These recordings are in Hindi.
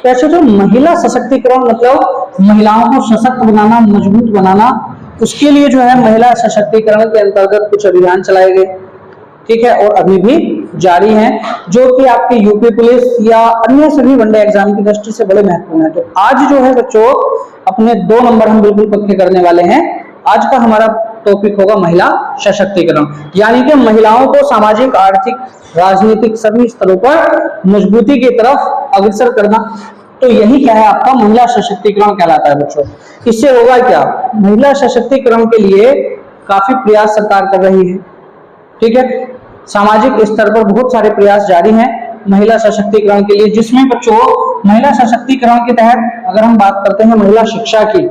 वैसे जो महिला सशक्तिकरण मतलब महिलाओं को सशक्त बनाना, मजबूत बनाना, उसके लिए जो है महिला सशक्तिकरण के अंतर्गत कुछ अभियान चलाए गए, ठीक है, और अभी भी जारी हैं, जो कि आपके यूपी पुलिस या अन्य सभी वनडे एग्जाम की दृष्टि से बड़े महत्वपूर्ण है। तो आज जो है बच्चों अपने 2 नंबर हम बिल्कुल पक्के करने वाले हैं। आज का हमारा टॉपिक होगा महिला सशक्तिकरण, यानी कि महिलाओं को सामाजिक, आर्थिक, राजनीतिक सभी स्तरों पर मजबूती की तरफ अग्रसर करना। तो यही क्या है, आपका महिला सशक्तिकरण कहलाता है बच्चों। इससे होगा क्या, महिला सशक्तिकरण के लिए काफी प्रयास सरकार कर रही है, ठीक है, सामाजिक स्तर पर बहुत सारे प्रयास जारी हैं महिला सशक्तिकरण के लिए, जिसमें बच्चों महिला सशक्तिकरण के तहत अगर हम बात करते हैं महिला शिक्षा की,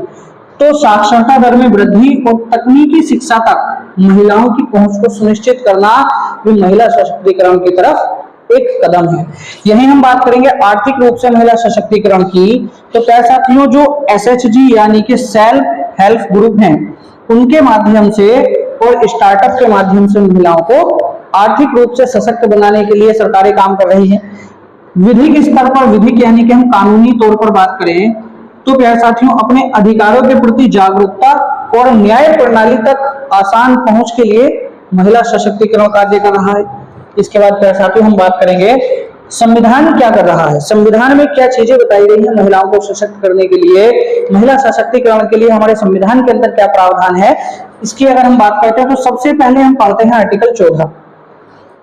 तो साक्षरता दर में वृद्धि और तकनीकी शिक्षा तक महिलाओं की पहुंच को सुनिश्चित करना भी महिला सशक्तिकरण की तरफ एक कदम है। यही हम बात करेंगे आर्थिक रूप से महिला सशक्तिकरण की। तो क्या साथियों, जो SHG यानी कि सेल्फ हेल्प ग्रुप हैं, उनके माध्यम से और स्टार्टअप के माध्यम से महिलाओं को आर्थिक रूप से सशक्त बनाने के लिए सरकारें काम कर रही हैं। विधिक स्तर पर, विधिक यानी कि हम कानूनी तौर पर बात करें तो प्यारे साथियों, अपने अधिकारों के प्रति जागरूकता और न्याय प्रणाली तक आसान पहुंच के लिए महिला सशक्तिकरण कार्य कर रहा है। इसके बाद प्यारे साथियों हम बात करेंगे संविधान क्या कर रहा है, संविधान में क्या चीजें बताई गई हैं महिलाओं को सशक्त करने के लिए, महिला सशक्तिकरण के लिए हमारे संविधान के अंदर क्या प्रावधान है। इसकी अगर हम बात करते हैं तो सबसे पहले हम पढ़ते हैं आर्टिकल 14,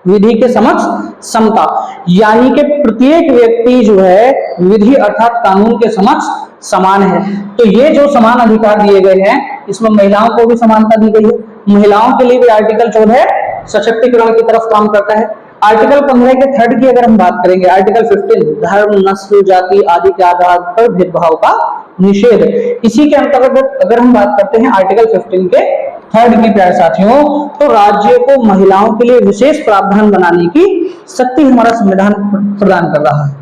विधि के समक्ष समता, यानी कि प्रत्येक व्यक्ति जो है विधि अर्थात कानून के समक्ष समान है। तो ये जो समान अधिकार दिए गए हैं, इसमें महिलाओं को भी समानता दी गई है। महिलाओं के लिए भी आर्टिकल 14 सशक्तिकरण की तरफ काम करता है। आर्टिकल 15 के थर्ड की अगर हम बात करेंगे, आर्टिकल 15 धर्म, नस्ल, जाति आदि के आधार पर भेदभाव का निषेध। इसी के अंतर्गत अगर हम बात करते हैं आर्टिकल 15 के थर्ड की प्यारे साथियों, तो राज्य को महिलाओं के लिए विशेष प्रावधान बनाने की शक्ति हमारा संविधान प्रदान कर रहा है।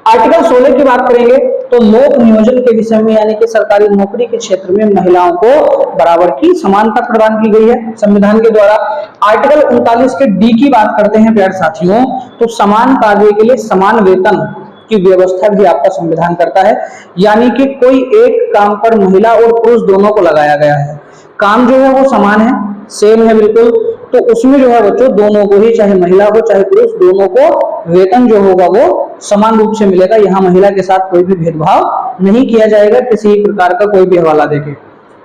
आर्टिकल 16 की बात करेंगे तो लोक नियोजन के विषय में, यानी कि सरकारी नौकरी के क्षेत्र में महिलाओं को बराबर की समानता प्रदान की गई है संविधान के द्वारा। आर्टिकल 39 के डी की बात करते हैं प्यारे साथियों, तो समान कार्य के लिए समान वेतन की व्यवस्था भी आपका संविधान करता है, यानी कि कोई एक काम पर महिला और पुरुष दोनों को लगाया गया है, काम जो है वो समान है, सेम है बिल्कुल, तो उसमें जो है बच्चों दोनों को ही, चाहे महिला हो चाहे पुरुष, दोनों को वेतन जो होगा वो समान रूप से मिलेगा। यहाँ महिला के साथ कोई भी भेदभाव नहीं किया जाएगा किसी प्रकार का कोई भी हवाला देके,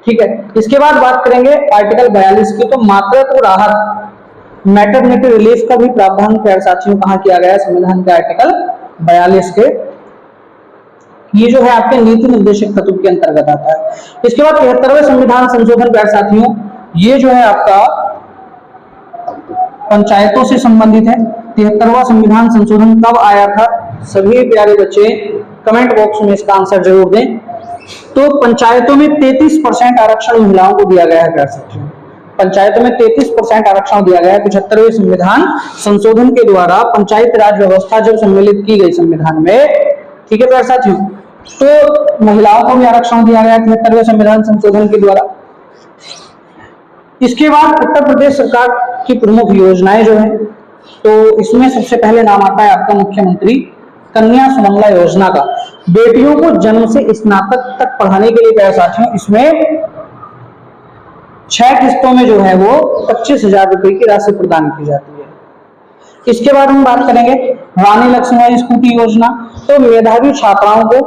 ठीक है। इसके बाद बात करेंगे आर्टिकल 42 की, तो मातृत्व राहत, मैटरनिटी रिलीफ का भी प्रावधान प्यारे साथियों कहाँ किया गया है, संविधान के आर्टिकल 42 के, ये जो है आपके नीति निर्देशक तत्व के अंतर्गत आता है। इसके बाद 73वें संविधान संशोधन प्यारे साथियों, ये जो है आपका पंचायतों से संबंधित है। 73वां संविधान संशोधन कब आया था, सभी प्यारे बच्चे कमेंट बॉक्स में इसका आंसर जरूर दें। तो पंचायतों में 33% आरक्षण महिलाओं को दिया गया है प्यारे साथियों, पंचायतों में 33% आरक्षण दिया गया है 75वें संविधान संशोधन के द्वारा। पंचायत राज व्यवस्था जब सम्मिलित की गई संविधान में, ठीक है प्यारे साथियों, तो महिलाओं को भी आरक्षण दिया गया 73वें संविधान संशोधन के द्वारा। इसके बाद उत्तर प्रदेश सरकार की प्रमुख योजनाएं जो है, तो इसमें सबसे पहले नाम आता है आपका मुख्यमंत्री कन्या सुमंगला योजना का। बेटियों को जन्म से स्नातक तक पढ़ाने के लिए प्यारे साथियों इसमें 6 किस्तों में जो है वो 25,000 रुपए की राशि प्रदान की जाती है। इसके बाद हम बात करेंगे रानी लक्ष्मीबाई स्कूटी योजना, तो मेधावी छात्राओं को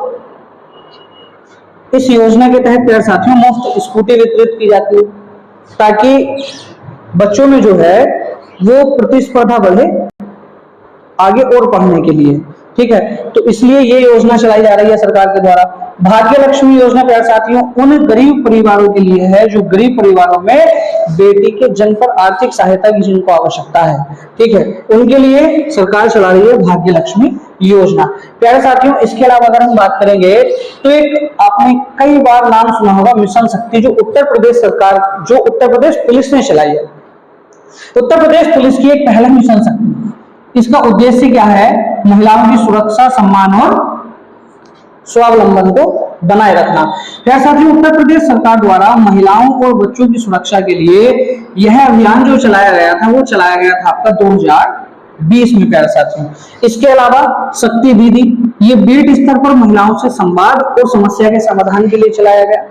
इस योजना के तहत प्यारे साथियों मुफ्त स्कूटी वितरित की जाती है, ताकि बच्चों में जो है वो प्रतिस्पर्धा बढ़े आगे और पढ़ने के लिए, ठीक है। तो इसलिए ये योजना चलाई जा रही है सरकार के द्वारा। भाग्य लक्ष्मी योजना प्यारे साथियों उन गरीब परिवारों के लिए है जो गरीब परिवारों में बेटी के जन्म पर आर्थिक सहायता की जिनको आवश्यकता है, ठीक है, उनके लिए सरकार चला रही है भाग्य लक्ष्मी योजना प्यारे साथियों। इसके अलावा अगर हम बात करेंगे तो एक आपने कई बार नाम सुना होगा मिशन शक्ति, जो उत्तर प्रदेश सरकार, जो उत्तर प्रदेश पुलिस ने चलाई है। उत्तर प्रदेश पुलिस की एक पहला मिशन शक्ति, इसका उद्देश्य क्या है, महिलाओं की सुरक्षा, सम्मान और स्वावलंबन को बनाए रखना। प्यारे साथियों उत्तर प्रदेश सरकार द्वारा महिलाओं और बच्चों की सुरक्षा के लिए यह अभियान जो चलाया गया था वो चलाया गया था आपका 20 में प्यारे साथियों। इसके अलावा शक्ति दीदी, ये बीट स्तर पर महिलाओं से संवाद और समस्या के समाधान के लिए चलाया गया।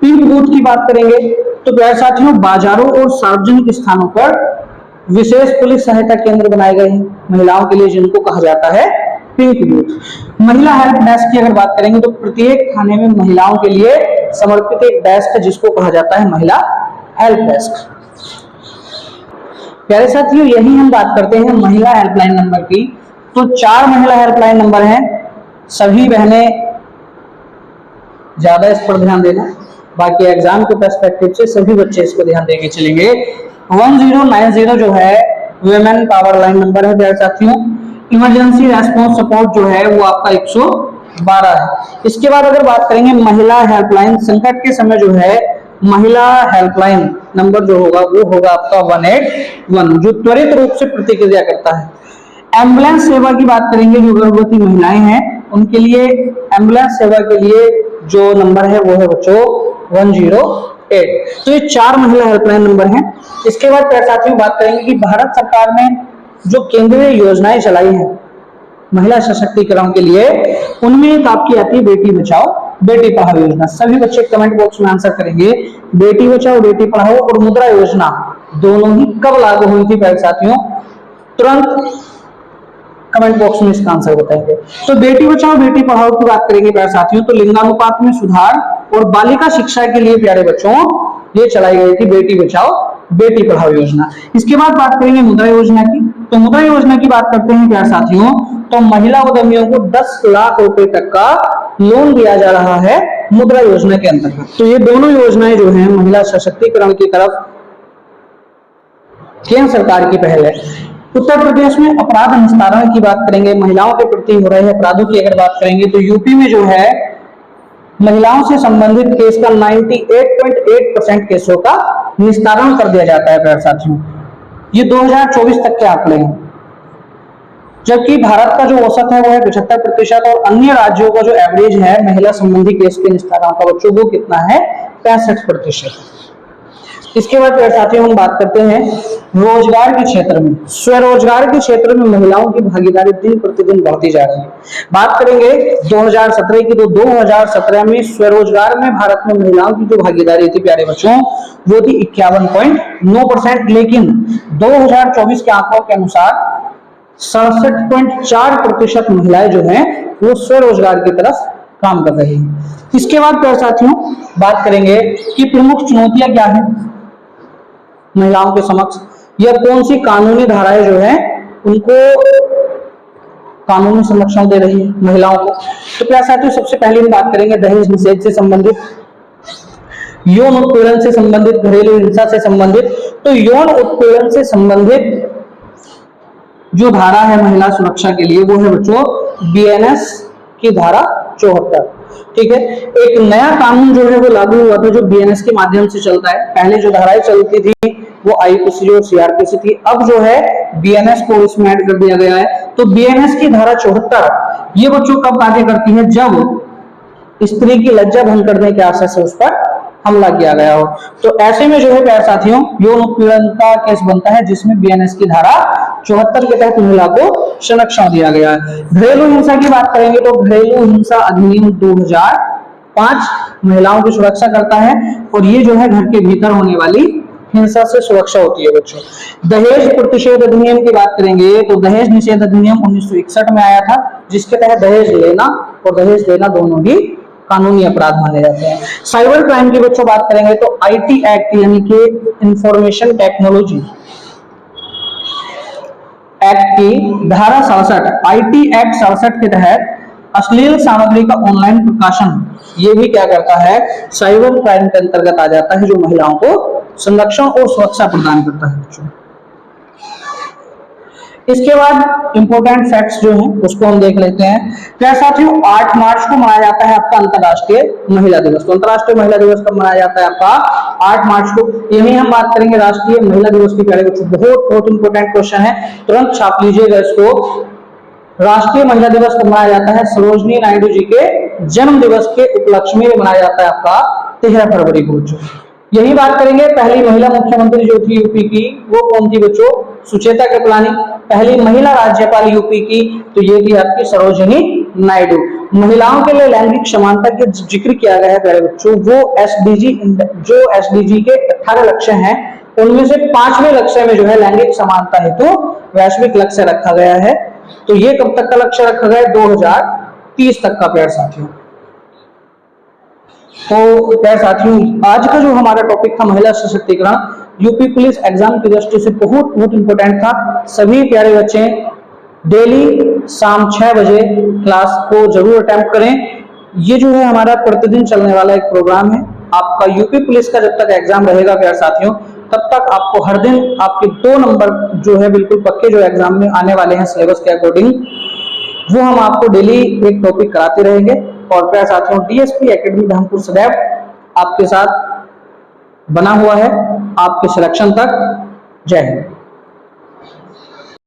पिंक बूथ की बात करेंगे तो प्यारे साथियों, बाजारों और सार्वजनिक स्थानों पर विशेष पुलिस सहायता केंद्र बनाए गए हैं महिलाओं के लिए, जिनको कहा जाता है पिंक बूथ। महिला हेल्प डेस्क की अगर बात करेंगे तो प्रत्येक थाने में महिलाओं के लिए समर्पित एक डेस्क है जिसको कहा जाता है महिला हेल्प डेस्क। प्यारे साथियों, यही हम बात करते हैं महिला हेल्पलाइन नंबर की। तो 4 महिला हेल्पलाइन नंबर हैं। सभी बहनें ज्यादा इस पर ध्यान देना, बाकी एग्जाम के पर्सपेक्टिव से सभी बच्चे इसको ध्यान देके चलेंगे। 1090 जो है वुमेन पावर लाइन नंबर है प्यारे साथियों। इमरजेंसी रेस्पॉन्स सपोर्ट जो है वो आपका 112 है। इसके बाद अगर बात करेंगे महिला हेल्पलाइन, संकट के समय जो है महिला हेल्पलाइन नंबर जो होगा वो होगा आपका 181, जो त्वरित रूप से प्रतिक्रिया करता है। एम्बुलेंस सेवा की बात करेंगे, जो गर्भवती महिलाएं हैं उनके लिए एम्बुलेंस सेवा के लिए जो नंबर है वो है बच्चों 108। तो ये 4 महिला हेल्पलाइन नंबर हैं। इसके बाद साथियों बात करेंगे कि भारत सरकार ने जो केंद्रीय योजनाएं चलाई हैं महिला सशक्तिकरण के लिए, उनमें एक आपकी आती है बेटी बचाओ बेटी पढ़ाओ योजना। सभी बच्चे कमेंट बॉक्स में आंसर करेंगे, बेटी बचाओ बेटी पढ़ाओ और मुद्रा योजना दोनों ही कब लागू हुई थी प्यारे साथियों? तुरंत कमेंट बॉक्स में इसका आंसर बताएंगे। तो बेटी बचाओ बेटी पढ़ाओ की बात करेंगे प्यारे साथियों, तो लिंगानुपात में सुधार और बालिका शिक्षा के लिए प्यारे बच्चों ये चलाई गई थी बेटी बचाओ बेटी पढ़ाओ योजना। इसके बाद बात करेंगे मुद्रा योजना की। तो मुद्रा योजना की बात करते हैं प्यारे साथियों, तो महिला उद्यमियों को 10 लाख रुपए तक का लोन दिया जा रहा है मुद्रा योजना के अंतर्गत। तो ये दोनों योजनाएं जो है महिला सशक्तिकरण की तरफ केंद्र सरकार की पहल है। उत्तर प्रदेश में अपराध निस्तारण की बात करेंगे, महिलाओं के प्रति हो रहे अपराधों की अगर बात करेंगे तो यूपी में जो है महिलाओं से संबंधित केस का 98.8% केसों का निस्तारण कर दिया जाता है प्यारे साथियों। ये 2024 तक के आंकड़े हैं, जबकि भारत का जो औसत है वो है 75% और अन्य राज्यों का जो एवरेज है महिला संबंधी केस के निस्तारण का बच्चों वो कितना है? 65%। इसके बाद साथियों हम बात करते हैं रोजगार के क्षेत्र में, स्वरोजगार के क्षेत्र में महिलाओं की भागीदारी दिन प्रतिदिन बढ़ती जा रही है। बात करेंगे 2017 की, तो 2017 में स्वरोजगार में भारत में महिलाओं की जो भागीदारी थी प्यारे बच्चों वो थी 51.9%, लेकिन 2024 के आंकड़ों के अनुसार 67.4% महिलाएं जो हैं वो स्वरोजगार की तरफ काम कर रही है। इसके बाद प्यारे साथियों बात करेंगे कि प्रमुख चुनौतियां क्या है महिलाओं के समक्ष, या कौन सी कानूनी धाराएं जो है उनको कानूनी संरक्षण दे रही है महिलाओं को। तो प्यारे साथियों सबसे पहले हम बात करेंगे दहेज निषेध से संबंधित, यौन उत्पीड़न से संबंधित, घरेलू हिंसा से संबंधित। तो यौन उत्पीड़न से संबंधित जो धारा है महिला सुरक्षा के लिए वो है बच्चों बीएनएस की धारा 74। ठीक है, एक नया कानून जो है वो लागू हुआ था जो बीएनएस के माध्यम से चलता है। पहले जो धाराएं चलती थी वो आईपीसी और सीआरपीसी थी, अब जो है बीएनएस को इसमें ऐड कर दिया गया है। तो बीएनएस की धारा 74 ये बच्चों कब कार्य करती है? जब स्त्री की लज्जा भंग करने के आशय से उस पर हमला किया गया हो। तो ऐसे में जो है प्यारे साथियों यौन उत्पीड़न का केस बनता है जिसमें बीएनएस की धारा 74 के तहत महिला को संरक्षण दिया गया है। घरेलू हिंसा की बात करेंगे तो घरेलू हिंसा अधिनियम 2005 महिलाओं की सुरक्षा करता है और ये जो है घर के भीतर होने वाली हिंसा से सुरक्षा होती है बच्चों। दहेज प्रतिषेध अधिनियम की बात करेंगे तो दहेज निषेध अधिनियम 1961 में आया था, जिसके तहत दहेज लेना और दहेज देना दोनों ही कानूनी अपराध माने जाते हैं। साइबर क्राइम की बच्चों बात करेंगे तो आईटी एक्ट यानी कि इंफॉर्मेशन टेक्नोलॉजी एक्ट की धारा 67, आईटी एक्ट 67 के तहत अश्लील सामग्री का ऑनलाइन प्रकाशन ये भी क्या करता है? साइबर क्राइम के अंतर्गत आ जाता है, जो महिलाओं को संरक्षण और सुरक्षा प्रदान करता है बच्चों। इसके बाद इंपॉर्टेंट फैक्ट्स जो हैं उसको हम देख लेते हैं। क्या साथियों 8 मार्च को मनाया जाता है आपका अंतर्राष्ट्रीय महिला दिवस। तो अंतर्राष्ट्रीय महिला दिवस कब मनाया जाता है आपका? 8 मार्च को। यही हम बात करेंगे राष्ट्रीय महिला दिवस की। पहले बच्चों बहुत इंपॉर्टेंट क्वेश्चन है, तुरंत छाप लीजिएगा इसको। राष्ट्रीय महिला दिवस कब मनाया जाता है? सरोजनी नायडू जी के जन्म दिवस के उपलक्ष्य में मनाया जाता है आपका 13 फरवरी को बच्चों। यही बात करेंगे पहली महिला मुख्यमंत्री जो थी यूपी की वो कौन थी बच्चों? सुचेता कृपलानी। पहली महिला राज्यपाल यूपी की, तो ये थी आपकी सरोजिनी नायडू। महिलाओं के लिए लैंगिक समानता के जिक्र किया गया है प्यारे बच्चों, वो एसडीजी के 18 लक्ष्य हैं, उनमें से 5वें लक्ष्य में जो है लैंगिक समानता हेतु वैश्विक लक्ष्य रखा गया है। तो ये कब तक का लक्ष्य रखा गया है? 2030 तक का प्यारे साथियों। तो प्यारे साथियों, आज का जो हमारा टॉपिक था महिला सशक्तिकरण, यूपी पुलिस एग्जाम की दृष्टि से बहुत इंपोर्टेंट था। सभी प्यारे बच्चे डेली शाम 6 बजे क्लास को जरूर अटेम्प्ट करें। ये जो है हमारा प्रतिदिन चलने वाला एक प्रोग्राम है। आपका यूपी पुलिस का जब तक एग्जाम रहेगा प्यारे साथियों, तब तक आपको हर दिन आपके 2 नंबर जो है बिल्कुल पक्के जो एग्जाम में आने वाले हैं सिलेबस के अकॉर्डिंग, वो हम आपको डेली एक टॉपिक कराते रहेंगे। और प्यारे साथियों, डीएसपी एकेडमी धामपुर सदैव आपके साथ बना हुआ है आपके सिलेक्शन तक। जय हिंद।